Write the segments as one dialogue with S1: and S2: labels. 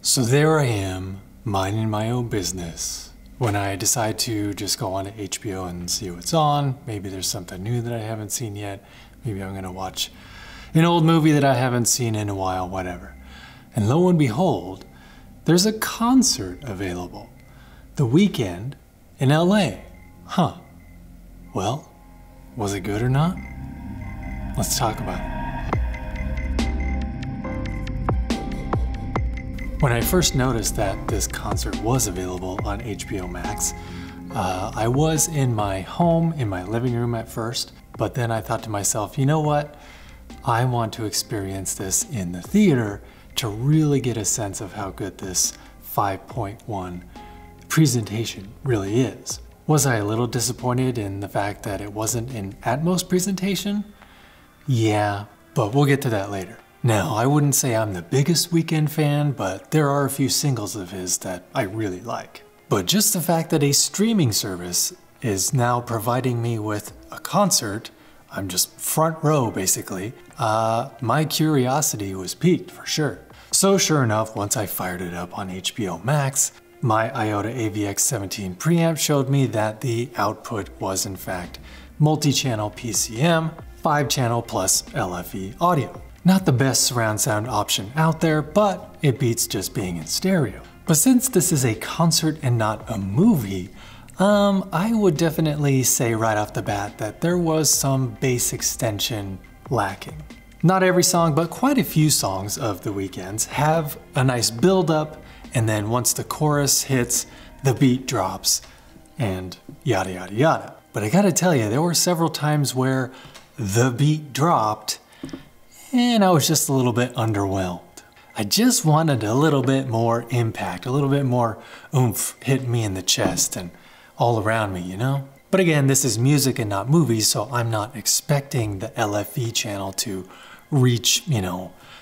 S1: So there I am, minding my own business, when I decide to just go on to HBO and see what's on. Maybe there's something new that I haven't seen yet. Maybe I'm gonna watch an old movie that I haven't seen in a while, whatever. And lo and behold, there's a concert available. The Weeknd in LA. Huh. Well, was it good or not? Let's talk about it. When I first noticed that this concert was available on HBO Max, I was in my home, in my living room at first, but then I thought to myself, you know what? I want to experience this in the theater to really get a sense of how good this 5.1 presentation really is. Was I a little disappointed in the fact that it wasn't an ATMOS presentation? Yeah, but we'll get to that later. Now, I wouldn't say I'm the biggest Weeknd fan, but there are a few singles of his that I really like. But just the fact that a streaming service is now providing me with a concert, I'm just front row basically, my curiosity was piqued for sure. So sure enough, once I fired it up on HBO Max, my IOTA AVX17 preamp showed me that the output was in fact multi-channel PCM, 5-channel plus LFE audio. Not the best surround sound option out there, but it beats just being in stereo. But since this is a concert and not a movie, I would definitely say right off the bat that there was some bass extension lacking. Not every song, but quite a few songs of The Weeknd's have a nice build up, and then once the chorus hits, the beat drops, and yada yada yada. But I gotta tell you, there were several times where the beat dropped, and I was just a little bit underwhelmed. I just wanted a little bit more impact, a little bit more oomph hitting me in the chest and all around me, you know? But again, this is music and not movies, so I'm not expecting the LFE channel to reach,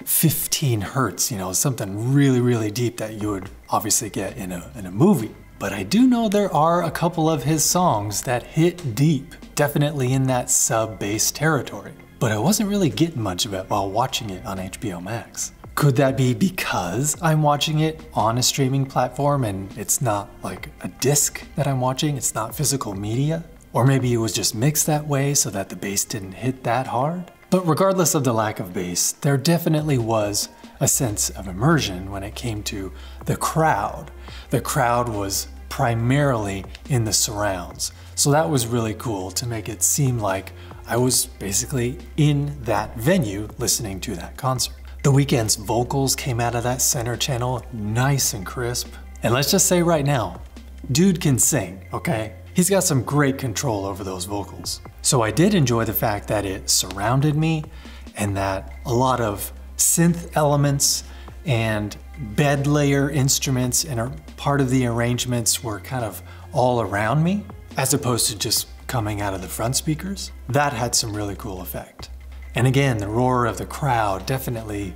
S1: 15 hertz, something really, really deep that you would obviously get in a movie. But I do know there are a couple of his songs that hit deep, definitely in that sub-bass territory. But I wasn't really getting much of it while watching it on HBO Max. Could that be because I'm watching it on a streaming platform and it's not like a disc that I'm watching, it's not physical media? Or maybe it was just mixed that way so that the bass didn't hit that hard? But regardless of the lack of bass, there definitely was a sense of immersion when it came to the crowd. The crowd was primarily in the surrounds. So that was really cool to make it seem like I was basically in that venue listening to that concert. The Weeknd's vocals came out of that center channel nice and crisp. And let's just say right now, dude can sing, okay? He's got some great control over those vocals. So I did enjoy the fact that it surrounded me and that a lot of synth elements and bed layer instruments and a part of the arrangements were kind of all around me, as opposed to just coming out of the front speakers. That had some really cool effect. And again, the roar of the crowd definitely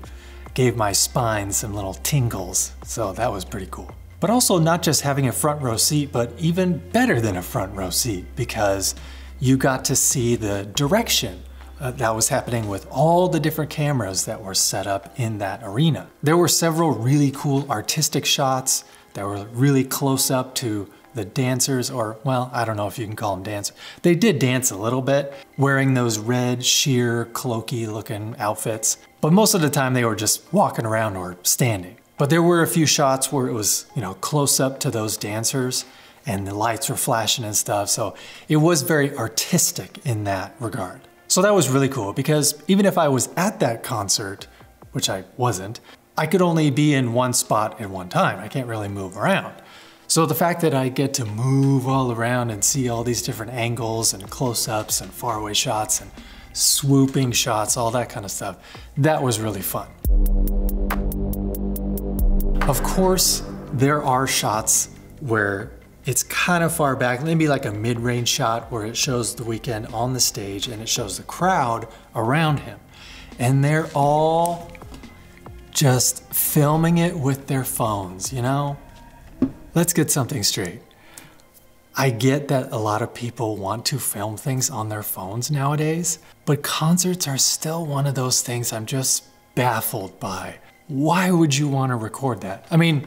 S1: gave my spine some little tingles, so that was pretty cool. But also not just having a front row seat, but even better than a front row seat, because you got to see the direction that was happening with all the different cameras that were set up in that arena. There were several really cool artistic shots that were really close up to the dancers, or well, I don't know if you can call them dancers. They did dance a little bit, wearing those red, sheer, cloaky looking outfits. But most of the time they were just walking around or standing. But there were a few shots where it was, close up to those dancers and the lights were flashing and stuff. So it was very artistic in that regard. So that was really cool because even if I was at that concert, which I wasn't, I could only be in one spot at one time. I can't really move around. So the fact that I get to move all around and see all these different angles and close-ups and faraway shots and swooping shots, all that kind of stuff, that was really fun. Of course, there are shots where it's kind of far back, maybe like a mid-range shot where it shows The Weeknd on the stage and it shows the crowd around him. And they're all just filming it with their phones, Let's get something straight. I get that a lot of people want to film things on their phones nowadays, but concerts are still one of those things I'm just baffled by. Why would you want to record that? I mean,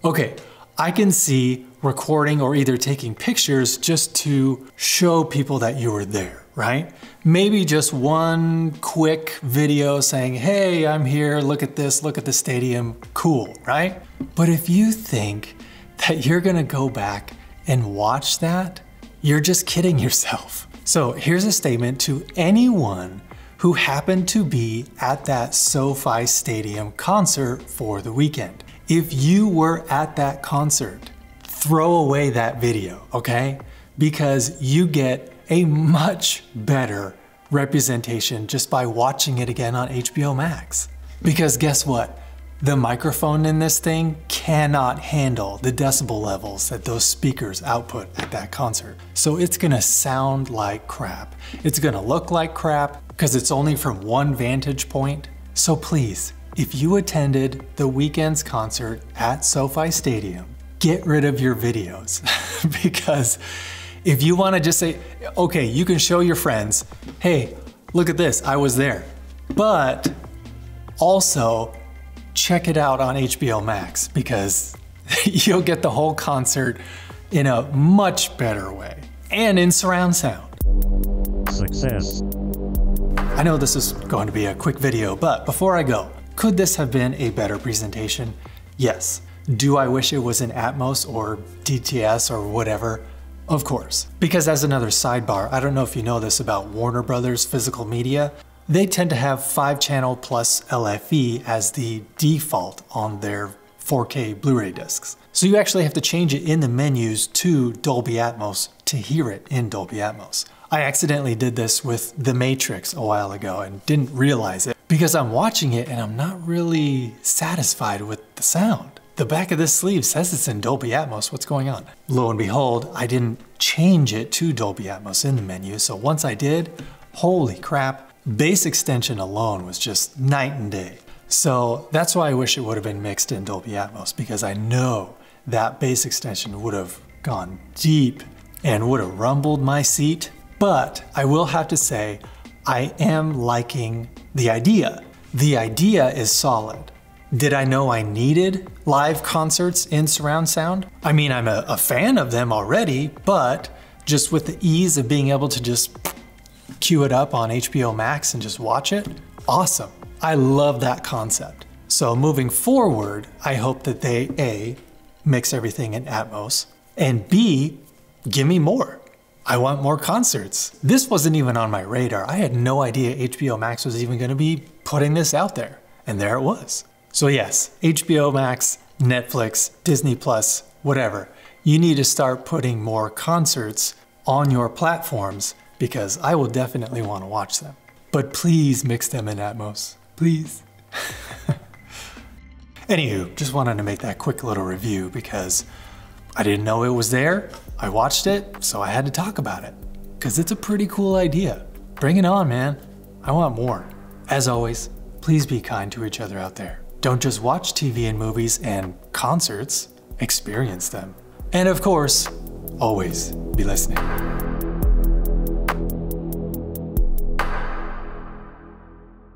S1: okay, I can see recording or either taking pictures just to show people that you were there, right? Maybe just one quick video saying, hey, I'm here, look at this, look at the stadium, cool, right? But if you think that you're gonna go back and watch that, you're just kidding yourself. So here's a statement to anyone who happened to be at that SoFi Stadium concert for the Weeknd. If you were at that concert, throw away that video, okay? Because you get a much better representation just by watching it again on HBO Max. Because guess what? The microphone in this thing cannot handle the decibel levels that those speakers output at that concert. So it's gonna sound like crap. It's gonna look like crap because it's only from one vantage point. So please, if you attended the Weeknd's concert at SoFi Stadium, get rid of your videos. Because if you wanna just say, okay, you can show your friends, hey, look at this, I was there. But also, check it out on HBO Max because you'll get the whole concert in a much better way and in surround sound.
S2: Success.
S1: I know this is going to be a quick video, but before I go, could this have been a better presentation? Yes. Do I wish it was in ATMOS or DTS or whatever? Of course. Because as another sidebar, I don't know if you know this about Warner Brothers physical media, they tend to have 5-channel plus LFE as the default on their 4K Blu-ray discs. So you actually have to change it in the menus to Dolby Atmos to hear it in Dolby Atmos. I accidentally did this with The Matrix a while ago and didn't realize it because I'm watching it and I'm not really satisfied with the sound. The back of this sleeve says it's in Dolby Atmos, what's going on? Lo and behold, I didn't change it to Dolby Atmos in the menu, so once I did, holy crap, bass extension alone was just night and day. So that's why I wish it would have been mixed in Dolby Atmos, because I know that bass extension would have gone deep and would have rumbled my seat. But I will have to say, I am liking the idea. The idea is solid. Did I know I needed live concerts in surround sound? I mean, I'm a fan of them already, but just with the ease of being able to just queue it up on HBO Max and just watch it, awesome. I love that concept. So moving forward, I hope that they A, mix everything in Atmos, and B, give me more. I want more concerts. This wasn't even on my radar. I had no idea HBO Max was even gonna be putting this out there, and there it was. So yes, HBO Max, Netflix, Disney Plus, whatever. You need to start putting more concerts on your platforms because I will definitely want to watch them. But please mix them in Atmos, please. Anywho, just wanted to make that quick little review because I didn't know it was there. I watched it, so I had to talk about it because it's a pretty cool idea. Bring it on, man. I want more. As always, please be kind to each other out there. Don't just watch TV and movies and concerts, experience them. And of course, always be listening.